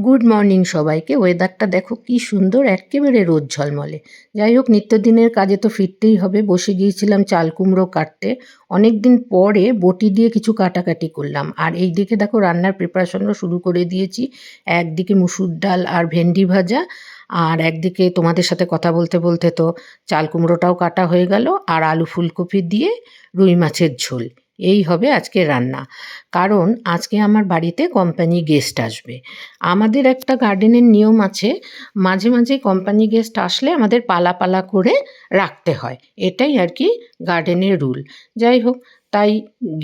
Good morning সবাইকে। ওয়েদারটা দেখো কি সুন্দর, একেবারে রোদ ঝলমলে। যাই হোক, নিত্যদিনের কাজে তো ফিরতেই হবে। বসে গিয়েছিলাম চাল কুমড়ো কাটতে। অনেক দিন পরে বটি দিয়ে কিছু কাটাকাটি করলাম। আর এই দিকে দেখো রান্নার প্রিপারেশনও শুরু করে দিয়েছি। একদিকে মুসুর ডাল আর ভেন্ডি ভাজা, আর একদিকে তোমাদের সাথে কথা বলতে বলতে তো চাল কুমড়োটাও কাটা হয়ে গেল, আর আলু ফুলকপি দিয়ে রুই মাছের ঝোল। এই হবে আজকে রান্না। কারণ আজকে আমার বাড়িতে কোম্পানি গেস্ট আসবে। আমাদের একটা গার্ডেনের নিয়ম আছে, মাঝে মাঝে কোম্পানি গেস্ট আসলে আমাদের পালা পালা করে রাখতে হয়। এটাই আর কি গার্ডেনের রুল। যাই হোক, তাই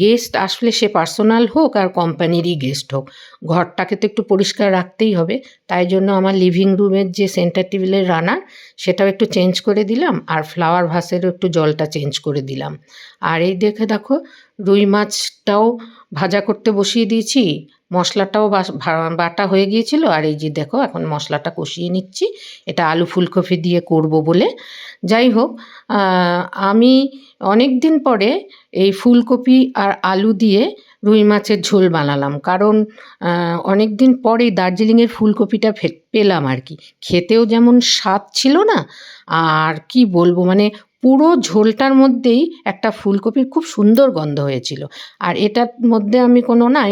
গেস্ট আসলে সে পার্সোনাল হোক আর কোম্পানিরই গেস্ট হোক, ঘরটাকে তো একটু পরিষ্কার রাখতেই হবে। তাই জন্য আমার লিভিং রুমের যে সেন্টার টেবিলের রানার, সেটাও একটু চেঞ্জ করে দিলাম, আর ফ্লাওয়ার ভাসেরও একটু জলটা চেঞ্জ করে দিলাম। আর এই দেখো রুই মাছটাও ভাজা করতে বসিয়ে দিয়েছি। মশলাটাও বাটা হয়ে গিয়েছিল। আর এই যে দেখো এখন মশলাটা কষিয়ে নিচ্ছি, এটা আলু ফুলকপি দিয়ে করব বলে। যাই হোক, আমি অনেক দিন পরে এই ফুলকপি আর আলু দিয়ে রুই মাছের ঝোল বানালাম। কারণ অনেক দিন পরেই দার্জিলিংয়ের ফুলকপিটা পেলাম আর কি। খেতেও যেমন স্বাদ ছিল না, আর কি বলবো, মানে পুরো ঝোলটার মধ্যেই একটা ফুলকপির খুব সুন্দর গন্ধ হয়েছিল। আর এটার মধ্যে আমি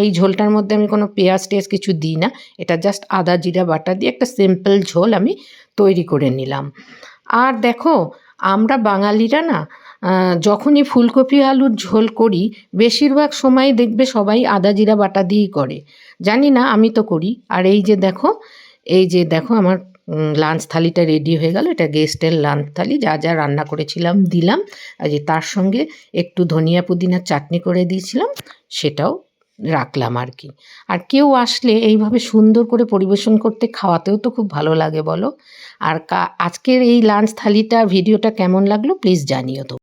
এই ঝোলটার মধ্যে আমি কোনো পেঁয়াজ টেয়াজ কিছু দিই না। এটা জাস্ট আদা জিরা বাটা দিয়ে একটা সিম্পল ঝোল আমি তৈরি করে নিলাম। আর দেখো, আমরা বাঙালিরা না যখনই ফুলকপি আলুর ঝোল করি, বেশিরভাগ সময় দেখবে সবাই আদা জিরা বাটা দিয়েই করে। জানি না, আমি তো করি। আর এই যে দেখো আমার লাঞ্চ থালিটা রেডি হয়ে গেল। এটা গেস্টের লাঞ্চ থালি, যা যা রান্না করেছিলাম দিলাম। আর যে তার সঙ্গে একটু ধনিয়া পুদিনার চাটনি করে দিয়েছিলাম, সেটাও রাখলাম আর কি। আর কেউ আসলে এইভাবে সুন্দর করে পরিবেশন করতে, খাওয়াতেও তো খুব ভালো লাগে বলো। আর আজকের এই লাঞ্চ থালিটা ভিডিওটা কেমন লাগলো প্লিজ জানিও তো।